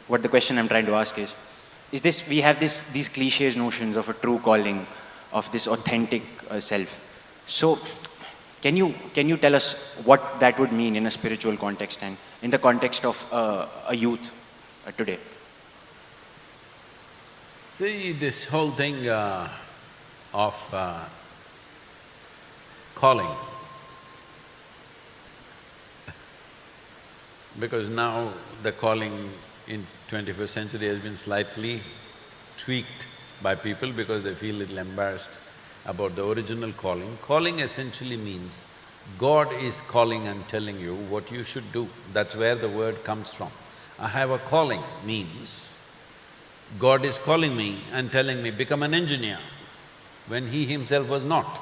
what the question I'm trying to ask is this, we have these cliches notions of a true calling, of this authentic self. So, can you tell us what that would mean in a spiritual context and in the context of a youth today? See, this whole thing of calling, because now the calling in 21st century has been slightly tweaked by people because they feel a little embarrassed about the original calling. Calling essentially means God is calling and telling you what you should do. That's where the word comes from. I have a calling means God is calling me and telling me, become an engineer, when he himself was not.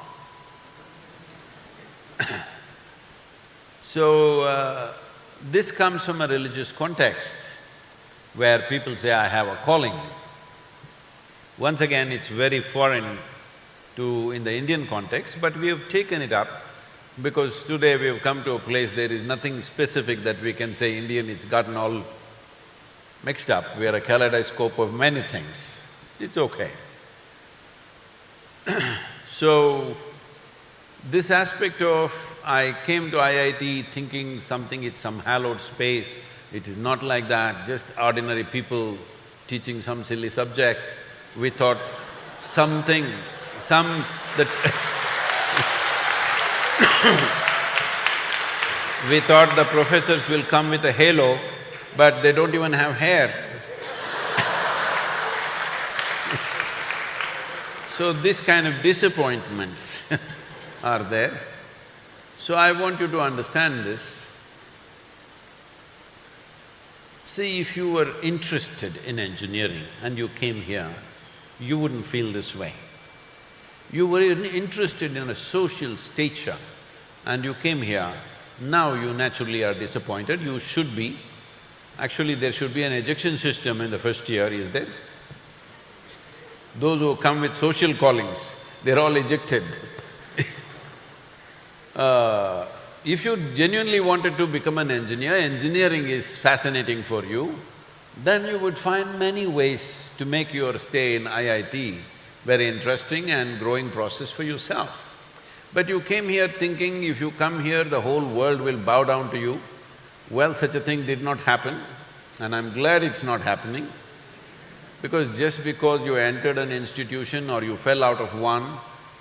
So, this comes from a religious context where people say, I have a calling. Once again, it's very foreign in the Indian context, but we have taken it up because today we have come to a place there is nothing specific that we can say Indian, it's gotten all mixed up. We are a kaleidoscope of many things. It's okay. So, this aspect of I came to IIT thinking something, it's some hallowed space, it is not like that, just ordinary people teaching some silly subject. We thought we thought the professors will come with a halo, but they don't even have hair. So this kind of disappointments are there. So I want you to understand this. See, if you were interested in engineering and you came here, you wouldn't feel this way. You were interested in a social stature and you came here, now you naturally are disappointed, you should be. Actually, there should be an ejection system in the first year, is there? Those who come with social callings, they're all ejected. If you genuinely wanted to become an engineer, engineering is fascinating for you, then you would find many ways to make your stay in IIT very interesting and growing process for yourself. But you came here thinking if you come here, the whole world will bow down to you. Well, such a thing did not happen, and I'm glad it's not happening, because just because you entered an institution or you fell out of one,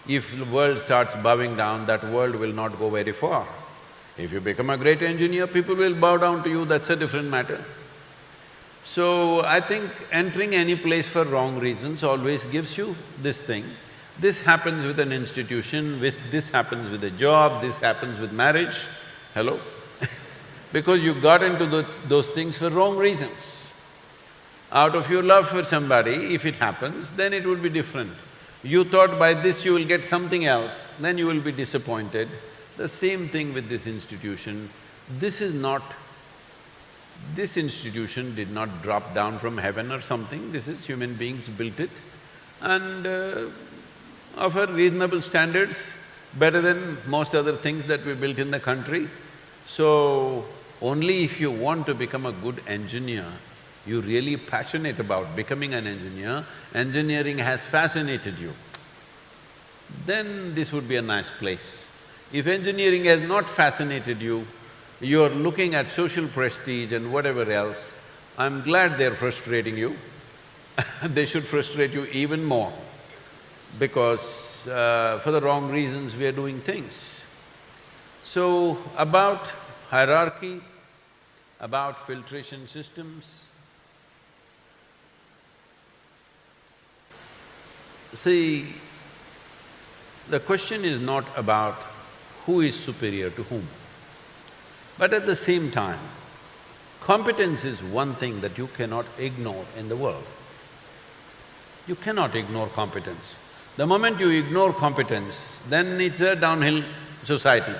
if the world starts bowing down, that world will not go very far. If you become a great engineer, people will bow down to you, that's a different matter. So, I think entering any place for wrong reasons always gives you this thing. This happens with an institution, this happens with a job, this happens with marriage. Hello? Because you got into those things for wrong reasons. Out of your love for somebody, if it happens, then it would be different. You thought by this you will get something else, then you will be disappointed. The same thing with this institution. This institution did not drop down from heaven or something, this is human beings built it and of a reasonable standards, better than most other things that we built in the country. So, only if you want to become a good engineer, you're really passionate about becoming an engineer, engineering has fascinated you, then this would be a nice place. If engineering has not fascinated you, you're looking at social prestige and whatever else, I'm glad they're frustrating you. They should frustrate you even more, because for the wrong reasons we are doing things. So, about hierarchy, about filtration systems, see, the question is not about who is superior to whom. But at the same time, competence is one thing that you cannot ignore in the world. You cannot ignore competence. The moment you ignore competence, then it's a downhill society.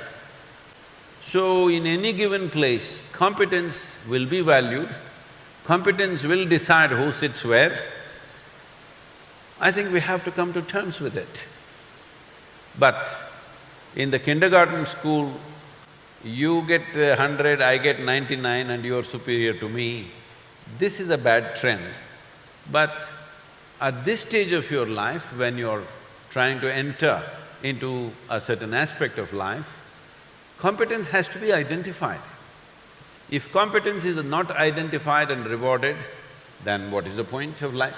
So, in any given place, competence will be valued, competence will decide who sits where. I think we have to come to terms with it. But in the kindergarten school, you get 100, I get 99 and you're superior to me. This is a bad trend, but at this stage of your life, when you're trying to enter into a certain aspect of life, competence has to be identified. If competence is not identified and rewarded, then what is the point of life?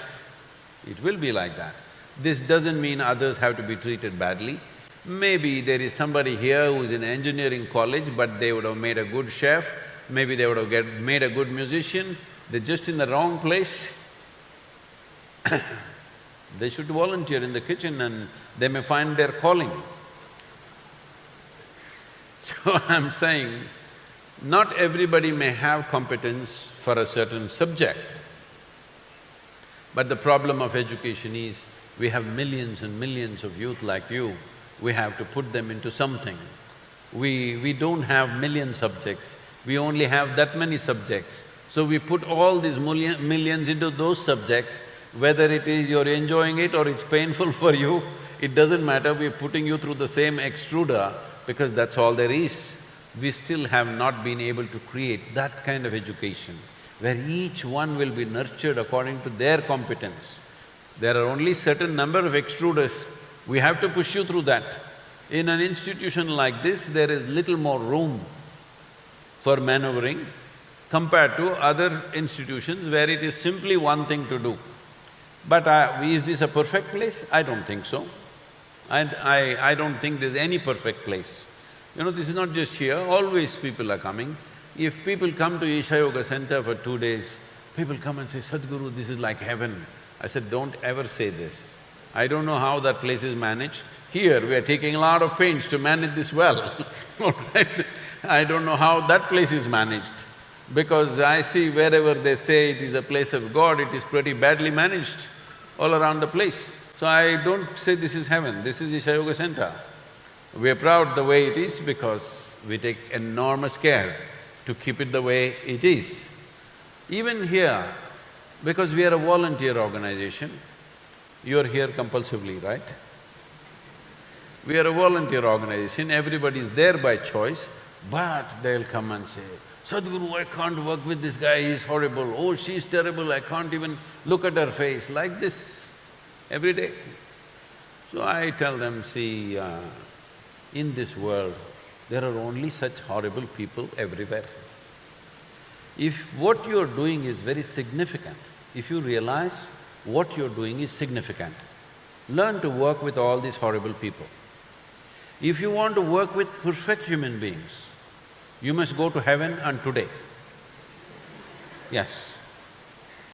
It will be like that. This doesn't mean others have to be treated badly. Maybe there is somebody here who is in engineering college, but they would have made a good chef, maybe they would have made a good musician, they're just in the wrong place. They should volunteer in the kitchen and they may find their calling. So I'm saying, not everybody may have competence for a certain subject. But the problem of education is, we have millions and millions of youth like you, we have to put them into something. We don't have million subjects, we only have that many subjects. So we put all these millions into those subjects, whether it is you're enjoying it or it's painful for you, it doesn't matter, we're putting you through the same extruder because that's all there is. We still have not been able to create that kind of education where each one will be nurtured according to their competence. There are only certain number of extruders, we have to push you through that. In an institution like this, there is little more room for maneuvering compared to other institutions where it is simply one thing to do. But is this a perfect place? I don't think so. I don't think there's any perfect place. You know, this is not just here, always people are coming. If people come to Isha Yoga Center for 2 days, people come and say, Sadhguru, this is like heaven. I said, don't ever say this. I don't know how that place is managed. Here, we are taking a lot of pains to manage this well. I don't know how that place is managed, because I see wherever they say it is a place of God, it is pretty badly managed all around the place. So I don't say this is heaven, this is Isha Yoga Center. We are proud the way it is because we take enormous care to keep it the way it is. Even here, because we are a volunteer organization, you're here compulsively, right? We are a volunteer organization, everybody is there by choice, but they'll come and say, Sadhguru, I can't work with this guy, he's horrible, oh, she's terrible, I can't even look at her face, like this, every day. So I tell them, see, in this world, there are only such horrible people everywhere. If what you're doing is very significant, if you realize what you're doing is significant, learn to work with all these horrible people. If you want to work with perfect human beings, you must go to heaven and today. Yes.